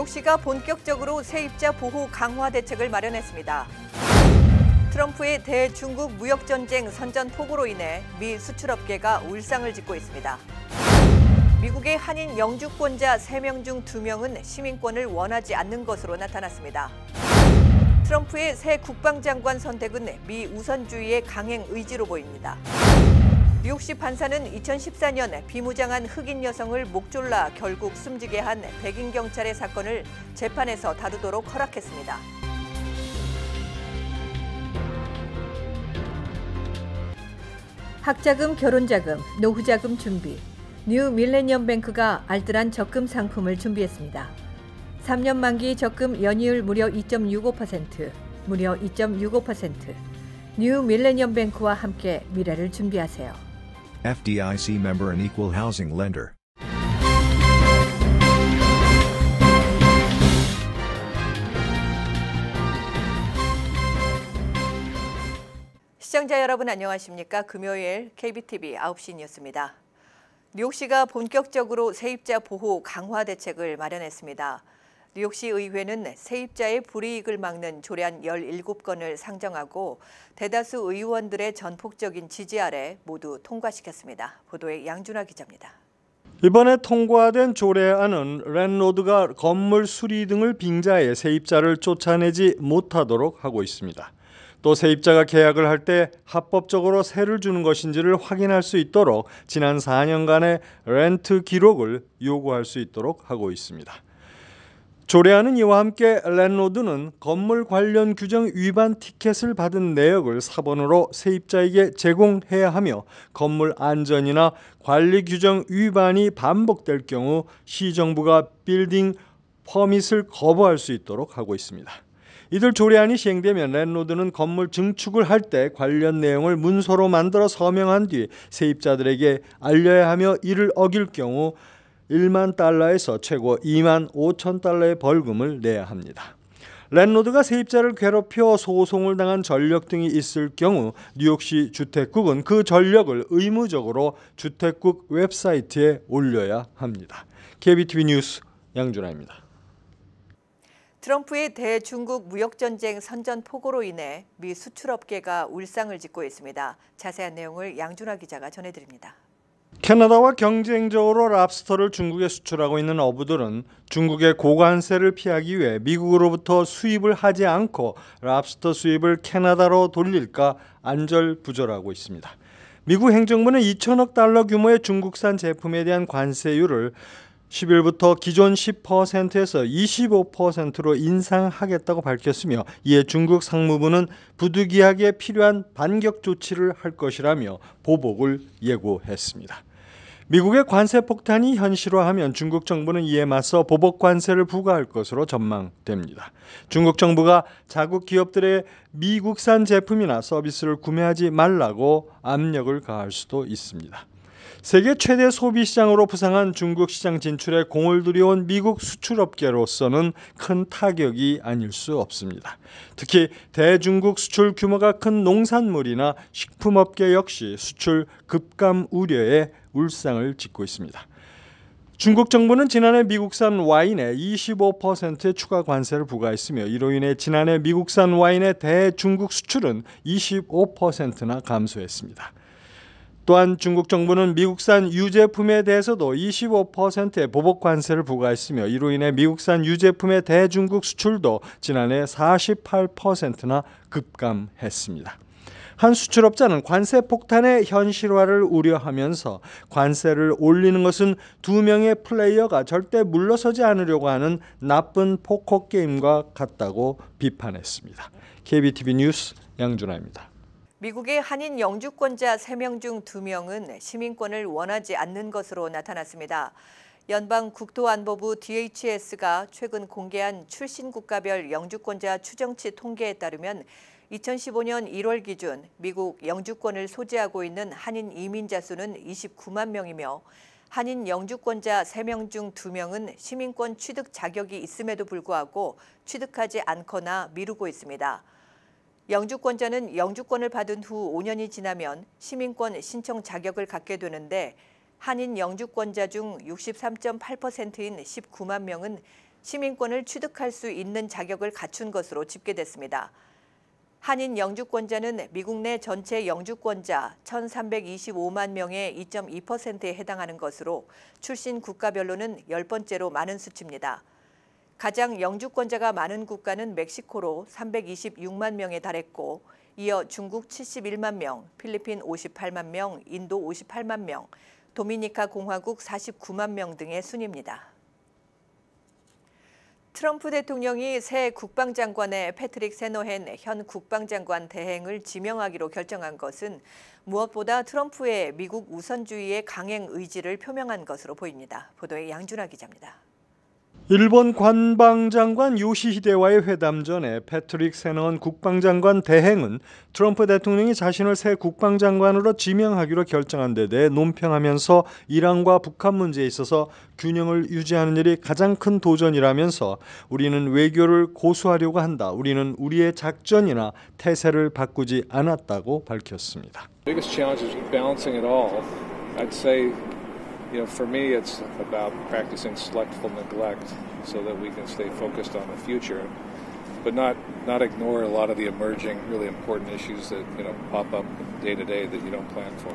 뉴욕시가 본격적으로 세입자 보호 강화 대책을 마련했습니다. 트럼프의 대중국 무역전쟁 선전포고로 인해 미 수출업계가 울상을 짓고 있습니다. 미국의 한인 영주권자 3명 중 2명은 시민권을 원하지 않는 것으로 나타났습니다. 트럼프의 새 국방장관 선택은 미 우선주의의 강행 의지로 보입니다. 뉴욕시 판사는 2014년 비무장한 흑인 여성을 목 졸라 결국 숨지게 한 백인 경찰의 사건을 재판에서 다루도록 허락했습니다. 학자금, 결혼자금, 노후자금 준비. 뉴 밀레니엄 뱅크가 알뜰한 적금 상품을 준비했습니다. 3년 만기 적금 연이율 무려 2.65%, 무려 2.65%. 뉴 밀레니엄 뱅크와 함께 미래를 준비하세요. FDIC member and equal housing lender. 시청자 여러분 안녕하십니까? 금요일 KBTV 9시 뉴스입니다. 뉴욕시가 본격적으로 세입자 보호 강화 대책을 마련했습니다. 뉴욕시 의회는 세입자의 불이익을 막는 조례안 17건을 상정하고 대다수 의원들의 전폭적인 지지 아래 모두 통과시켰습니다. 보도에 양준하 기자입니다. 이번에 통과된 조례안은 랜로드가 건물 수리 등을 빙자해 세입자를 쫓아내지 못하도록 하고 있습니다. 또 세입자가 계약을 할 때 합법적으로 세를 주는 것인지를 확인할 수 있도록 지난 4년간의 렌트 기록을 요구할 수 있도록 하고 있습니다. 조례안은 이와 함께 랜로드는 건물 관련 규정 위반 티켓을 받은 내역을 사본으로 세입자에게 제공해야 하며 건물 안전이나 관리 규정 위반이 반복될 경우 시정부가 빌딩 퍼밋을 거부할 수 있도록 하고 있습니다. 이들 조례안이 시행되면 랜로드는 건물 증축을 할 때 관련 내용을 문서로 만들어 서명한 뒤 세입자들에게 알려야 하며 이를 어길 경우 $10,000에서 최고 $25,000의 벌금을 내야 합니다. 랜로드가 세입자를 괴롭혀 소송을 당한 전력 등이 있을 경우 뉴욕시 주택국은 그 전력을 의무적으로 주택국 웹사이트에 올려야 합니다. KBTV 뉴스 양준하입니다. 트럼프의 대중국 무역전쟁 선전포고로 인해 미 수출업계가 울상을 짓고 있습니다. 자세한 내용을 양준하 기자가 전해드립니다. 캐나다와 경쟁적으로 랍스터를 중국에 수출하고 있는 어부들은 중국의 고관세를 피하기 위해 미국으로부터 수입을 하지 않고 랍스터 수입을 캐나다로 돌릴까 안절부절하고 있습니다. 미국 행정부는 2천억 달러 규모의 중국산 제품에 대한 관세율을 10일부터 기존 10%에서 25%로 인상하겠다고 밝혔으며 이에 중국 상무부는 부득이하게 필요한 반격 조치를 할 것이라며 보복을 예고했습니다. 미국의 관세 폭탄이 현실화하면 중국 정부는 이에 맞서 보복 관세를 부과할 것으로 전망됩니다. 중국 정부가 자국 기업들의 미국산 제품이나 서비스를 구매하지 말라고 압력을 가할 수도 있습니다. 세계 최대 소비시장으로 부상한 중국 시장 진출에 공을 들여온 미국 수출업계로서는 큰 타격이 아닐 수 없습니다. 특히 대중국 수출 규모가 큰 농산물이나 식품업계 역시 수출 급감 우려에 울상을 짓고 있습니다. 중국 정부는 지난해 미국산 와인에 25%의 추가 관세를 부과했으며 이로 인해 지난해 미국산 와인의 대중국 수출은 25%나 감소했습니다. 또한 중국 정부는 미국산 유제품에 대해서도 25%의 보복 관세를 부과했으며 이로 인해 미국산 유제품의 대중국 수출도 지난해 48%나 급감했습니다. 한 수출업자는 관세 폭탄의 현실화를 우려하면서 관세를 올리는 것은 두 명의 플레이어가 절대 물러서지 않으려고 하는 나쁜 포커 게임과 같다고 비판했습니다. KBTV 뉴스 양준하입니다. 미국의 한인 영주권자 3명 중 2명은 시민권을 원하지 않는 것으로 나타났습니다. 연방국토안보부 DHS가 최근 공개한 출신 국가별 영주권자 추정치 통계에 따르면 2015년 1월 기준 미국 영주권을 소지하고 있는 한인 이민자 수는 29만 명이며 한인 영주권자 3명 중 2명은 시민권 취득 자격이 있음에도 불구하고 취득하지 않거나 미루고 있습니다. 영주권자는 영주권을 받은 후 5년이 지나면 시민권 신청 자격을 갖게 되는데 한인 영주권자 중 63.8%인 19만 명은 시민권을 취득할 수 있는 자격을 갖춘 것으로 집계됐습니다. 한인 영주권자는 미국 내 전체 영주권자 1,325만 명의 2.2%에 해당하는 것으로 출신 국가별로는 10번째로 많은 수치입니다. 가장 영주권자가 많은 국가는 멕시코로 326만 명에 달했고 이어 중국 71만 명, 필리핀 58만 명, 인도 58만 명, 도미니카 공화국 49만 명 등의 순입니다. 트럼프 대통령이 새 국방장관의 패트릭 세노헨 현 국방장관 대행을 지명하기로 결정한 것은 무엇보다 트럼프의 미국 우선주의의 강행 의지를 표명한 것으로 보입니다. 보도에 양준하 기자입니다. 일본 관방장관 요시히데와의 회담 전에 패트릭 세노헨 국방장관 대행은 트럼프 대통령이 자신을 새 국방장관으로 지명하기로 결정한 데 대해 논평하면서 이란과 북한 문제에 있어서 균형을 유지하는 일이 가장 큰 도전이라면서 우리는 외교를 고수하려고 한다. 우리는 우리의 작전이나 태세를 바꾸지 않았다고 밝혔습니다. Biggest challenge is balancing it all. I'd say for me, it's about practicing selectful neglect so that we can stay focused on the future, but not ignore a lot of the emerging, really important issues that pop up day to day that you don't plan for.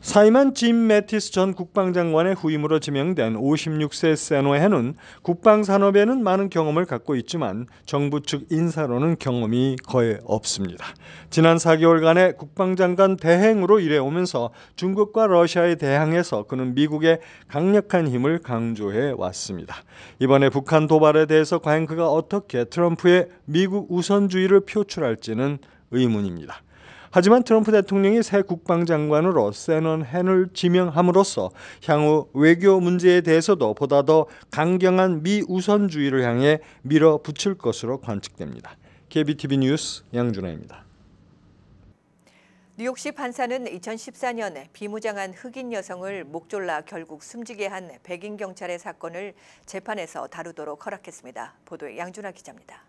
사임한 짐 매티스 전 국방장관의 후임으로 지명된 56세 세노헨은 국방산업에는 많은 경험을 갖고 있지만 정부 측 인사로는 경험이 거의 없습니다. 지난 4개월간의 국방장관 대행으로 일해오면서 중국과 러시아에 대항해서 그는 미국의 강력한 힘을 강조해 왔습니다. 이번에 북한 도발에 대해서 과연 그가 어떻게 트럼프의 미국 우선주의를 표출할지는 의문입니다. 하지만 트럼프 대통령이 새 국방장관으로 세노헨을 지명함으로써 향후 외교 문제에 대해서도 보다 더 강경한 미 우선주의를 향해 밀어붙일 것으로 관측됩니다. KBTV 뉴스 양준하입니다. 뉴욕시 판사는 2014년 비무장한 흑인 여성을 목 졸라 결국 숨지게 한 백인 경찰의 사건을 재판에서 다루도록 허락했습니다. 보도에 양준하 기자입니다.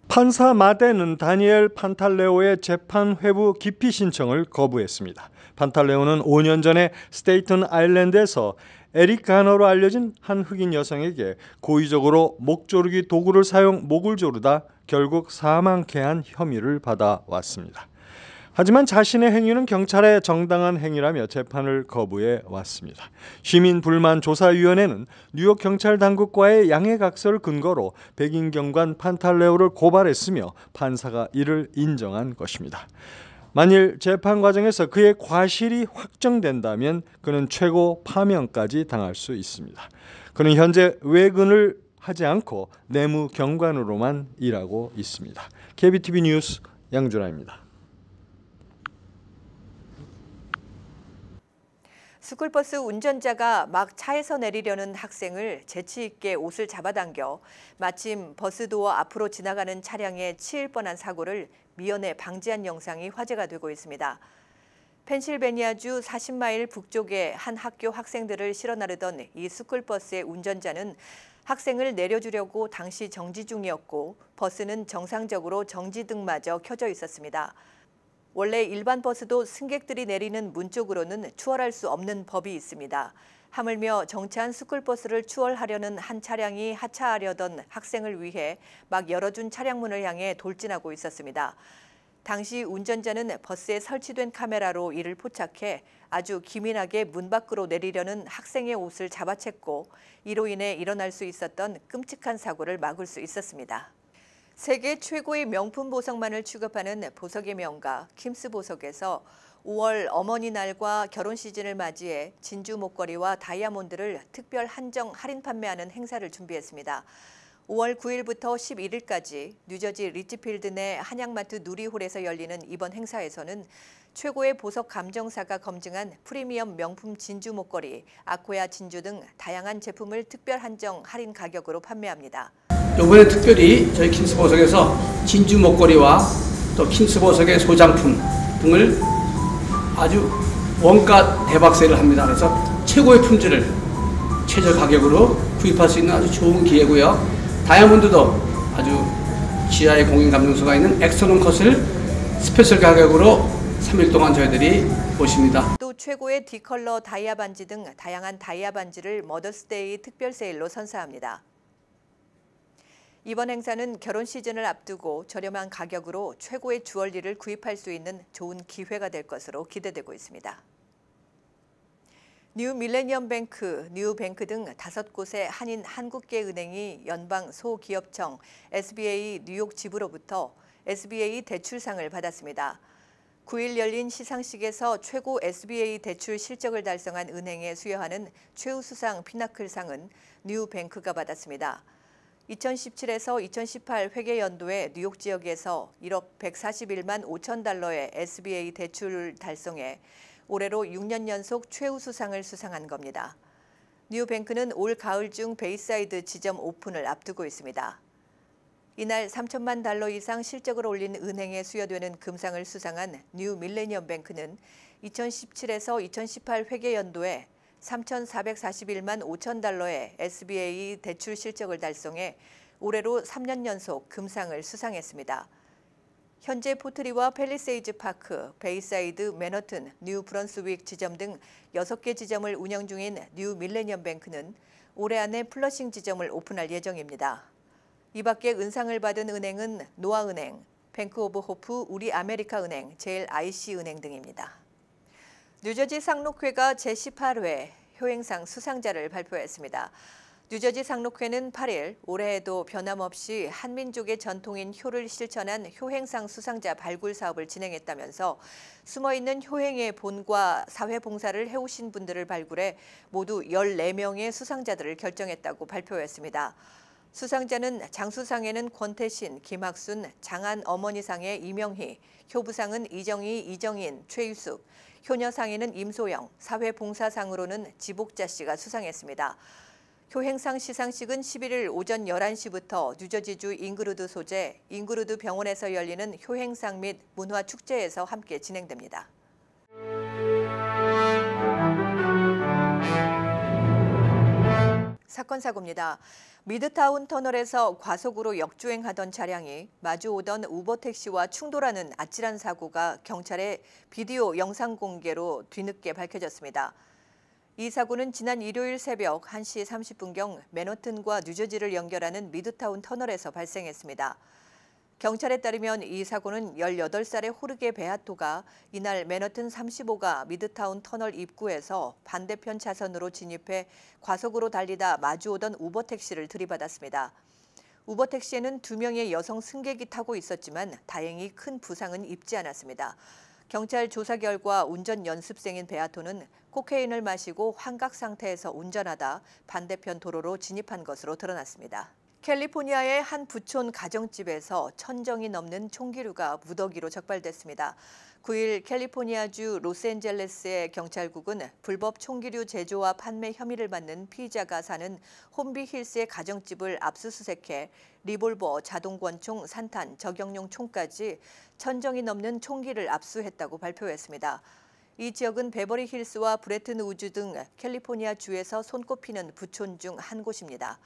판사 마데는 다니엘 판탈레오의 재판 회부 기피 신청을 거부했습니다. 판탈레오는 5년 전에 스테이튼 아일랜드에서 에릭 가너로 알려진 한 흑인 여성에게 고의적으로 목 조르기 도구를 사용 목을 조르다 결국 사망케 한 혐의를 받아왔습니다. 하지만 자신의 행위는 경찰의 정당한 행위라며 재판을 거부해 왔습니다. 시민불만조사위원회는 뉴욕 경찰 당국과의 양해각서를 근거로 백인 경관 판탈레오를 고발했으며 판사가 이를 인정한 것입니다. 만일 재판 과정에서 그의 과실이 확정된다면 그는 최고 파면까지 당할 수 있습니다. 그는 현재 외근을 하지 않고 내무 경관으로만 일하고 있습니다. KBTV 뉴스 양준하입니다. 스쿨버스 운전자가 막 차에서 내리려는 학생을 재치 있게 옷을 잡아당겨 마침 버스도어 앞으로 지나가는 차량에 치일 뻔한 사고를 미연에 방지한 영상이 화제가 되고 있습니다. 펜실베니아주 40마일 북쪽의 한 학교 학생들을 실어 나르던 이 스쿨버스의 운전자는 학생을 내려주려고 당시 정지 중이었고 버스는 정상적으로 정지등마저 켜져 있었습니다. 원래 일반 버스도 승객들이 내리는 문 쪽으로는 추월할 수 없는 법이 있습니다. 하물며 정차한 스쿨버스를 추월하려는 한 차량이 하차하려던 학생을 위해 막 열어준 차량 문을 향해 돌진하고 있었습니다. 당시 운전자는 버스에 설치된 카메라로 이를 포착해 아주 기민하게 문 밖으로 내리려는 학생의 옷을 잡아챘고 이로 인해 일어날 수 있었던 끔찍한 사고를 막을 수 있었습니다. 세계 최고의 명품 보석만을 취급하는 보석의 명가 킴스 보석에서 5월 어머니 날과 결혼 시즌을 맞이해 진주 목걸이와 다이아몬드를 특별 한정 할인 판매하는 행사를 준비했습니다. 5월 9일부터 11일까지 뉴저지 리치필드 내 한양마트 누리홀에서 열리는 이번 행사에서는 최고의 보석 감정사가 검증한 프리미엄 명품 진주 목걸이, 아코야 진주 등 다양한 제품을 특별 한정 할인 가격으로 판매합니다. 이번에 특별히 저희 킴스 보석에서 진주 목걸이와 또 킴스 보석의 소장품 등을 아주 원가 대박 세일을 합니다. 그래서 최고의 품질을 최저 가격으로 구입할 수 있는 아주 좋은 기회고요. 다이아몬드도 아주 지하의 공인 감정서가 있는 엑서논 컷을 스페셜 가격으로 3일 동안 저희들이 모십니다. 또 최고의 D컬러 다이아 반지 등 다양한 다이아 반지를 머더스데이 특별 세일로 선사합니다. 이번 행사는 결혼 시즌을 앞두고 저렴한 가격으로 최고의 주얼리를 구입할 수 있는 좋은 기회가 될 것으로 기대되고 있습니다. 뉴 밀레니엄 뱅크, 뉴뱅크 등 5곳의 한인 한국계 은행이 연방 소기업청 SBA 뉴욕 지부로부터 SBA 대출상을 받았습니다. 9일 열린 시상식에서 최고 SBA 대출 실적을 달성한 은행에 수여하는 최우수상 피나클상은 뉴뱅크가 받았습니다. 2017에서 2018 회계연도에 뉴욕 지역에서 1억 141만 5천 달러의 SBA 대출을 달성해 올해로 6년 연속 최우수상을 수상한 겁니다. 뉴뱅크는 올 가을 중 베이사이드 지점 오픈을 앞두고 있습니다. 이날 3천만 달러 이상 실적을 올린 은행에 수여되는 금상을 수상한 뉴 밀레니엄 뱅크는 2017에서 2018 회계연도에 3,441만 5천 달러의 SBA 대출 실적을 달성해 올해로 3년 연속 금상을 수상했습니다. 현재 포트리와 팰리세이드 파크, 베이사이드, 맨허튼, 뉴 브런스윅 지점 등 6개 지점을 운영 중인 뉴 밀레니엄 뱅크는 올해 안에 플러싱 지점을 오픈할 예정입니다. 이 밖에 은상을 받은 은행은 노아은행, 뱅크 오브 호프, 우리 아메리카은행, JLIC은행 등입니다. 뉴저지 상록회가 제18회 효행상 수상자를 발표했습니다. 뉴저지 상록회는 8일 올해에도 변함없이 한민족의 전통인 효를 실천한 효행상 수상자 발굴 사업을 진행했다면서 숨어있는 효행의 본과 사회봉사를 해오신 분들을 발굴해 모두 14명의 수상자들을 결정했다고 발표했습니다. 수상자는 장수상에는 권태신, 김학순, 장안 어머니상에 이명희, 효부상은 이정희, 이정인, 최유숙, 효녀상에는 임소영, 사회봉사상으로는 지복자 씨가 수상했습니다. 효행상 시상식은 11일 오전 11시부터 뉴저지주 잉그루드 소재 잉그루드 병원에서 열리는 효행상 및 문화축제에서 함께 진행됩니다. 사건 사고입니다. 미드타운 터널에서 과속으로 역주행하던 차량이 마주오던 우버택시와 충돌하는 아찔한 사고가 경찰의 비디오 영상 공개로 뒤늦게 밝혀졌습니다. 이 사고는 지난 일요일 새벽 1시 30분경 맨허튼과 뉴저지를 연결하는 미드타운 터널에서 발생했습니다. 경찰에 따르면 이 사고는 18살의 호르게 베아토가 이날 맨허튼 35가 미드타운 터널 입구에서 반대편 차선으로 진입해 과속으로 달리다 마주오던 우버택시를 들이받았습니다. 우버택시에는 2명의 여성 승객이 타고 있었지만 다행히 큰 부상은 입지 않았습니다. 경찰 조사 결과 운전 연습생인 베아토는 코케인을 마시고 환각 상태에서 운전하다 반대편 도로로 진입한 것으로 드러났습니다. 캘리포니아의 한 부촌 가정집에서 1,000정이 넘는 총기류가 무더기로 적발됐습니다. 9일 캘리포니아주 로스앤젤레스의 경찰국은 불법 총기류 제조와 판매 혐의를 받는 피의자가 사는 홈비힐스의 가정집을 압수수색해 리볼버, 자동권총, 산탄, 저격용 총까지 1,000정이 넘는 총기를 압수했다고 발표했습니다. 이 지역은 베버리 힐스와 브레튼 우즈 등 캘리포니아 주에서 손꼽히는 부촌 중 한 곳입니다.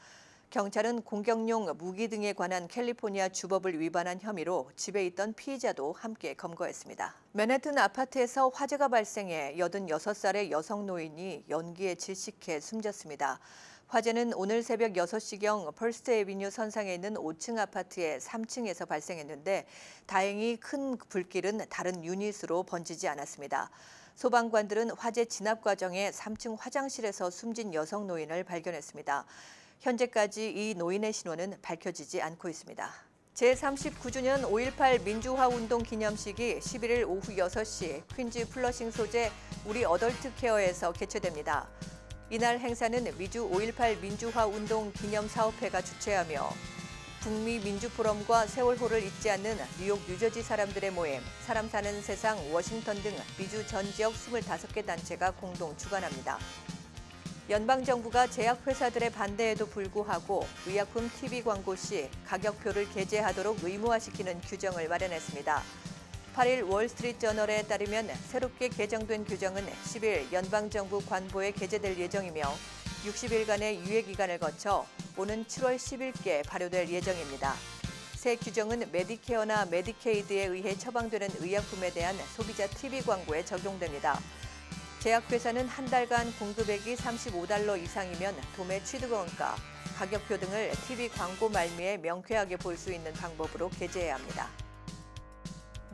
경찰은 공격용 무기 등에 관한 캘리포니아 주법을 위반한 혐의로 집에 있던 피의자도 함께 검거했습니다. 맨해튼 아파트에서 화재가 발생해 86살의 여성 노인이 연기에 질식해 숨졌습니다. 화재는 오늘 새벽 6시경 퍼스트 애비뉴 선상에 있는 5층 아파트의 3층에서 발생했는데 다행히 큰 불길은 다른 유닛으로 번지지 않았습니다. 소방관들은 화재 진압 과정에 3층 화장실에서 숨진 여성 노인을 발견했습니다. 현재까지 이 노인의 신원은 밝혀지지 않고 있습니다. 제39주년 5.18 민주화 운동 기념식이 11일 오후 6시 퀸즈 플러싱 소재 우리 어덜트 케어에서 개최됩니다. 이날 행사는 미주 5.18 민주화 운동 기념사업회가 주최하며 북미 민주포럼과 세월호를 잊지 않는 뉴욕 뉴저지 사람들의 모임, 사람 사는 세상 워싱턴 등 미주 전 지역 25개 단체가 공동 주관합니다. 연방정부가 제약회사들의 반대에도 불구하고 의약품 TV 광고 시 가격표를 게재하도록 의무화시키는 규정을 마련했습니다. 8일 월스트리트저널에 따르면 새롭게 개정된 규정은 10일 연방정부 관보에 게재될 예정이며 60일간의 유예기간을 거쳐 오는 7월 10일께 발효될 예정입니다. 새 규정은 메디케어나 메디케이드에 의해 처방되는 의약품에 대한 소비자 TV 광고에 적용됩니다. 제약회사는 한 달간 공급액이 $35 이상이면 도매 취득원가, 가격표 등을 TV 광고 말미에 명쾌하게 볼 수 있는 방법으로 게재해야 합니다.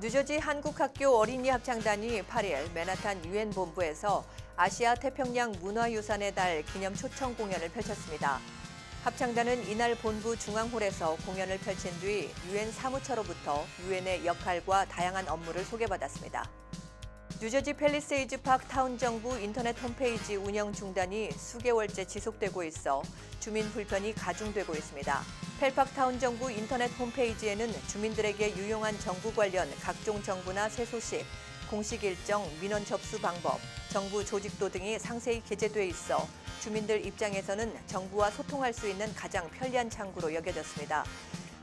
뉴저지 한국학교 어린이 합창단이 8일 맨하탄 유엔 본부에서 아시아 태평양 문화유산의 달 기념 초청 공연을 펼쳤습니다. 합창단은 이날 본부 중앙홀에서 공연을 펼친 뒤 유엔 사무처로부터 유엔의 역할과 다양한 업무를 소개받았습니다. 뉴저지 팰리세이즈 파크 타운 정부 인터넷 홈페이지 운영 중단이 수개월째 지속되고 있어 주민 불편이 가중되고 있습니다. 펠파크 타운 정부 인터넷 홈페이지에는 주민들에게 유용한 정부 관련 각종 정보나 새 소식, 공식 일정, 민원 접수 방법, 정부 조직도 등이 상세히 게재돼 있어 주민들 입장에서는 정부와 소통할 수 있는 가장 편리한 창구로 여겨졌습니다.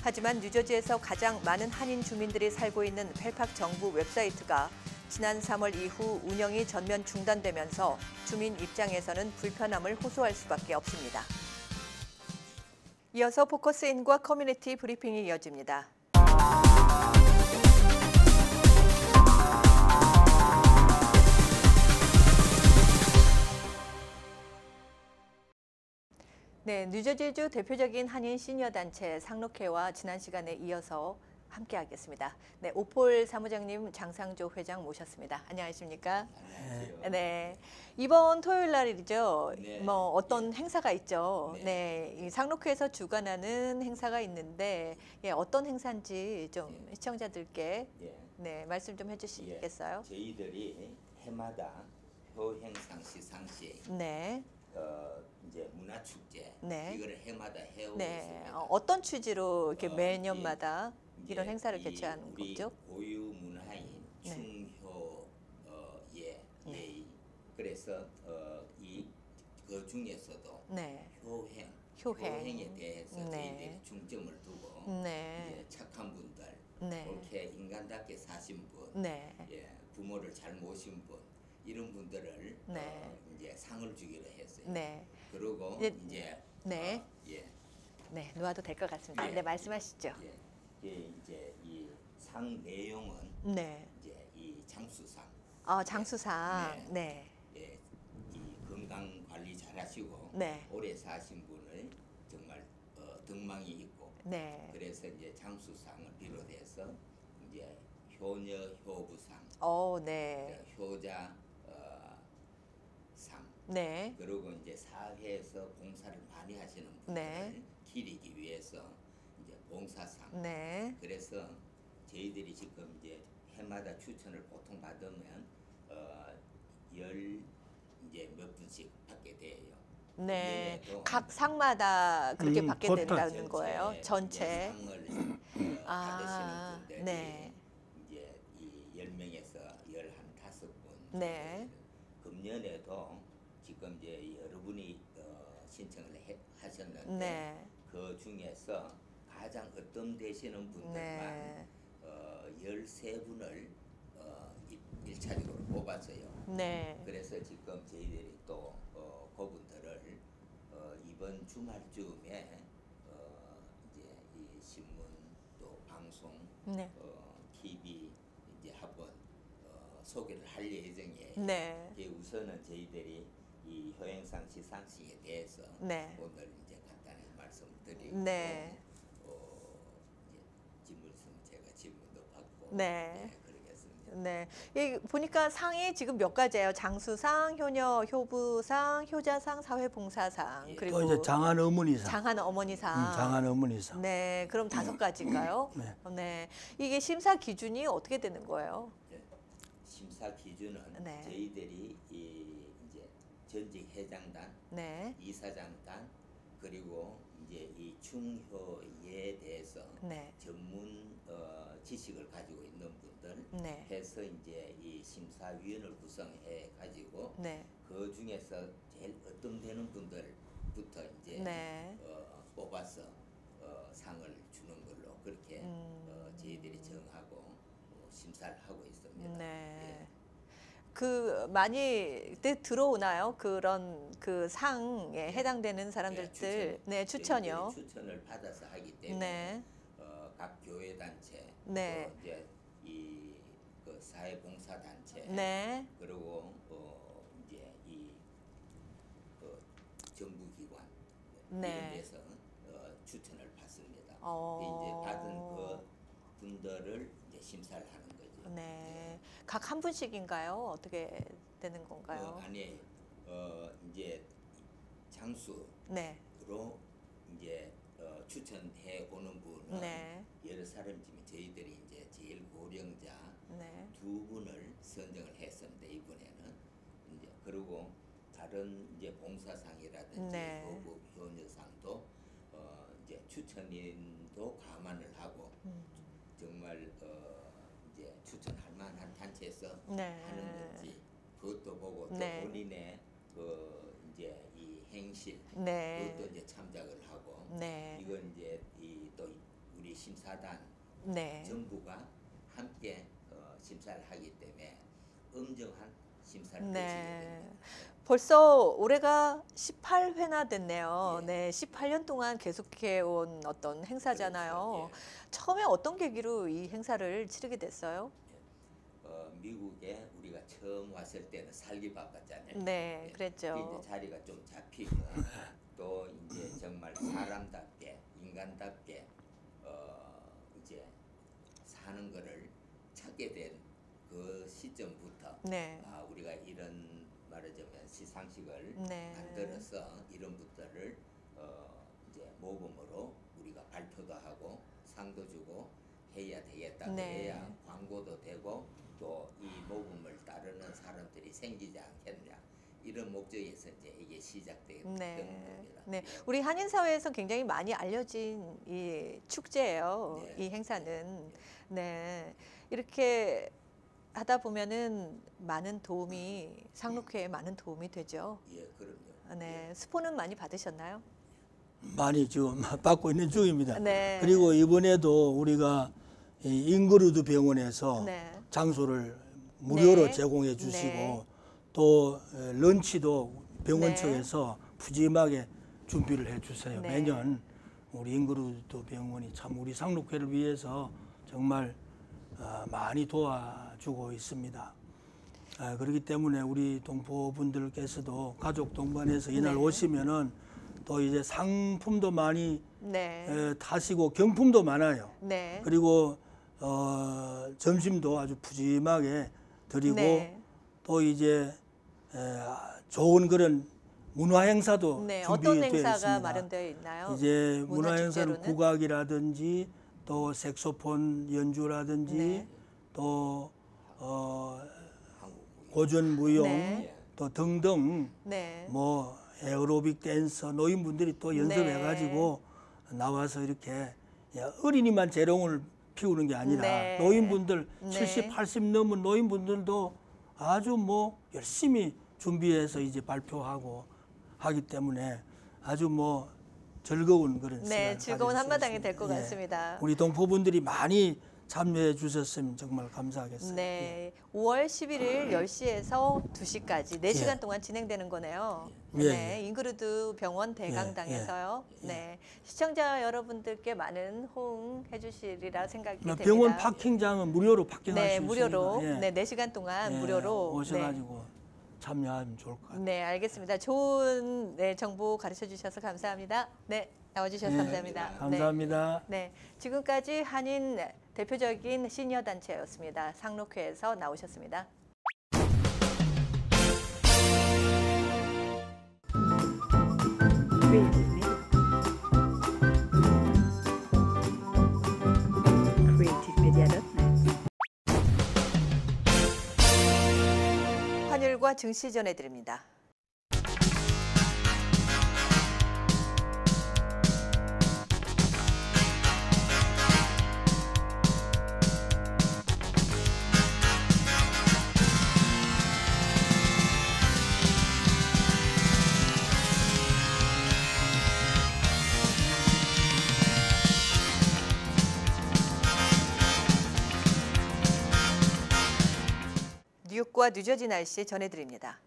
하지만 뉴저지에서 가장 많은 한인 주민들이 살고 있는 펠파크 정부 웹사이트가 지난 3월 이후 운영이 전면 중단되면서 주민 입장에서는 불편함을 호소할 수밖에 없습니다. 이어서 포커스인과 커뮤니티 브리핑이 이어집니다. 네, 뉴저지주 대표적인 한인 시니어 단체 상록회와 지난 시간에 이어서 함께하겠습니다. 네, 오폴 사무장님, 장상조 회장 모셨습니다. 안녕하십니까? 안녕하세요. 네, 이번 토요일 날이죠. 네. 뭐 어떤 행사가 있죠. 네, 이 상록회에서 주관하는 행사가 있는데 어떤 행사인지 좀 시청자들께 네, 말씀 좀 해주시겠어요? 저희들이 해마다 효행상 시상식, 네. 이제 문화축제 네. 이거를 해마다 해오고 네, 있습니다. 어떤 취지로 이렇게 어, 매년마다 이제 이런 행사를 이 개최하는 우리 거죠? 고유 문화인 네. 충효의 데이. 그래서 그 중에서도 네, 효행, 효행. 효행에 대해서 네. 저희들이 중점을 두고 네, 이제 착한 분들, 네. 그렇게 인간답게 사신 분, 네, 부모를 잘 모신 분 이런 분들을 네. 이제 상을 주기로 했어요. 네, 그리고 네. 이제 네. 네, 놓아도 될 것 같습니다. 예. 네, 말씀하시죠. 이제 이 상 내용은 네, 이제 이 장수상, 장수상, 네, 이 건강 관리 잘하시고 네. 오래 사신 분을 정말 덕망이 있고 네, 그래서 이제 장수상을 비롯해서 이제 효녀 효부상, 네, 효자 상, 네, 그리고 이제 사회에서 봉사를 많이 하시는 분들을 네. 기리기 위해서 이제 봉사상. 네, 그래서 저희들이 지금 이제 해마다 추천을 보통 받으면 이제 몇 분씩 받게 돼요. 네. 그중에도 각 상마다 그렇게 받게 토탈. 된다는 거예요. 전체. 상을 아, 받으시는 분들이 네. 이제 이 10명에서 15분. 네. 금년에도 지금 이제 여러분이 신청을 하셨는데 네. 그 중에서 가장 어떤 되시는 분들만 네. 13분을 1차적으로 뽑았어요. 네. 그래서 지금 저희들이 또 그분들을 이번 주말쯤에 이제 이 신문 또 방송 네. TV 이제 한번 소개를 할 예정이에요. 네. 우선은 저희들이 이 효행상 시상식에 대해서 네. 오늘 이제 간단히 말씀드리고 네. 이제 질문 있으면 제가 질문도 받고 네. 그러겠습니다. 네. 이 보니까 상이 지금 몇 가지예요. 장수상, 효녀, 효부상, 효자상, 사회봉사상, 예. 그리고 또 이제 장한 어머니상, 장한 어머니상. 장한 어머니상. 네, 그럼 5가지인가요? 네. 네. 이게 심사 기준이 어떻게 되는 거예요? 심사 기준은 네. 저희들이 이제 전직 회장단, 네. 이사장단 그리고 이제 이 충효에 대해서 네. 전문 지식을 가지고 있는 분들 네. 해서 이제 이 심사위원을 구성해 가지고 네. 그 중에서 제일 어떤 분들부터 이제 네. 뽑아서 상을 주는 걸로 그렇게 저희들이 정하고 심사를 하고 있습니다. 네. 그 많이 들어오나요? 그런 그 상에 해당되는 사람들들 네, 추천이요. 저희들이 추천을 받아서 하기 때문에 네. 각 교회 단체, 네. 또 이제 그 사회봉사 단체, 네. 그리고 이제 이 그 정부기관 네. 이런 데서 추천을 받습니다. 이제 받은 그 분들을 이제 심사를 하는 거죠. 네. 각 한 분씩인가요? 어떻게 되는 건가요? 아니 이제 장수로 네. 이제 추천해 오는 분은 네. 여러 사람이지만 저희들이 이제 제일 고령자 네. 두 분을 선정을 했습니다. 이번에는 이제 그리고 다른 이제 봉사상이라든지 네. 노부 효녀상도 이제 추천인도 감안을 하고 정말 이제 추천할 만한 단체에서 네. 하는 건지 그것도 보고 또 네. 본인의 그 이제 이 행실 네. 그것도 이제 참작을 하고 네. 이건 이제 또 우리 심사단 네. 전부가 함께 심사를 하기 때문에 엄정한 심사를 거치게 네. 됩니다. 벌써 올해가 18회나 됐네요. 예. 네, 18년 동안 계속해 온 어떤 행사잖아요. 그렇죠. 예. 처음에 어떤 계기로 이 행사를 치르게 됐어요? 미국에 우리가 처음 왔을 때는 살기 바빴잖아요. 네, 예. 그랬죠. 이제 자리가 좀 잡히고 또 이제 정말 사람답게 인간답게 이제 사는 거를 찾게 된 그 시점부터 네. 우리가 이런 말하자면 시상식을 네. 만들어서 이런 분들을 이제 모범으로 우리가 발표도 하고 상도 주고 해야 되겠다. 네. 그래야 광고도 되고 또 이 모범을 따르는 사람들이 생기지 않겠냐. 이런 목적에서 이제 이게 시작되는 네. 겁니다. 네. 우리 한인 사회에서 굉장히 많이 알려진 이 축제예요. 네. 이 행사는. 네. 이렇게 하다 보면은 많은 도움이 상록회에 많은 도움이 되죠. 예, 그럼요. 네. 스포는 많이 받으셨나요? 많이 지금 받고 있는 중입니다. 네. 그리고 이번에도 우리가 이 잉그루드 병원에서 네. 장소를 무료로 네. 제공해 주시고 네. 또 런치도 병원 네. 측에서 푸짐하게 준비를 해 주세요. 네. 매년 우리 잉그루드 병원이 참 우리 상록회를 위해서 정말 많이 도와주고 있습니다. 그렇기 때문에 우리 동포분들께서도 가족 동반해서 이날 네. 오시면은 또 이제 상품도 많이 네. 타시고 경품도 많아요. 네. 그리고 점심도 아주 푸짐하게 드리고 네. 또 이제 좋은 그런 문화 행사도 네. 준비되어 어떤 행사가 있습니다. 마련되어 있나요? 이제 문화 행사는 축제로는? 국악이라든지 또 색소폰 연주라든지 네. 또 고전 무용 네. 또 등등 네. 뭐 에어로빅 댄서 노인분들이 또 연습해가지고 나와서 이렇게 어린이만 재롱을 피우는 게 아니라 네. 노인분들 네. 70, 80 넘은 노인분들도 아주 뭐 열심히 준비해서 이제 발표하고 하기 때문에 아주 뭐 즐거운 그런 네, 시간을 즐거운 가질 수 한마당이 있습니다. 될 것 예. 같습니다. 우리 동포분들이 많이 참여해 주셨으면 정말 감사하겠어요. 네, 5월 11일 10시에서 2시까지 4시간 예. 동안 진행되는 거네요. 예, 네, 예. 잉그루드 병원 대강당에서요. 예. 네, 시청자 여러분들께 많은 호응해 주시리라 생각이 됩니다. 병원 파킹장은 무료로 파킹할 네, 수 무료로. 있습니다. 네, 4시간 동안 예, 무료로. 오셔가지고 참여하면 좋을 것 같아요. 네, 알겠습니다. 좋은 정보 가르쳐 주셔서 감사합니다. 네, 나와주셔서 네, 감사합니다. 감사합니다. 네, 지금까지 한인 대표적인 시니어 단체였습니다. 상록회에서 나오셨습니다. 환율과 증시 전해드립니다. 뉴욕과 뉴저지 날씨 전해드립니다.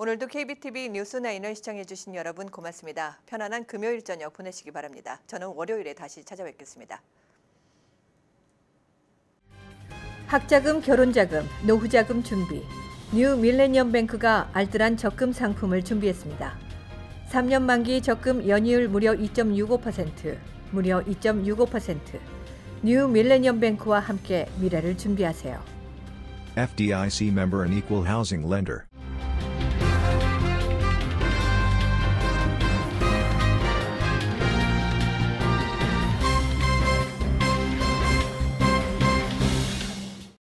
오늘도 KBTV 뉴스9을 시청해주신 여러분 고맙습니다. 편안한 금요일 저녁 보내시기 바랍니다. 저는 월요일에 다시 찾아뵙겠습니다. 학자금, 결혼자금, 노후자금 준비. 뉴 밀레니엄 뱅크가 알뜰한 적금 상품을 준비했습니다. 3년 만기 적금 연이율 무려 2.65%, 무려 2.65%. 뉴 밀레니엄 뱅크와 함께 미래를 준비하세요. FDIC member and equal housing lender.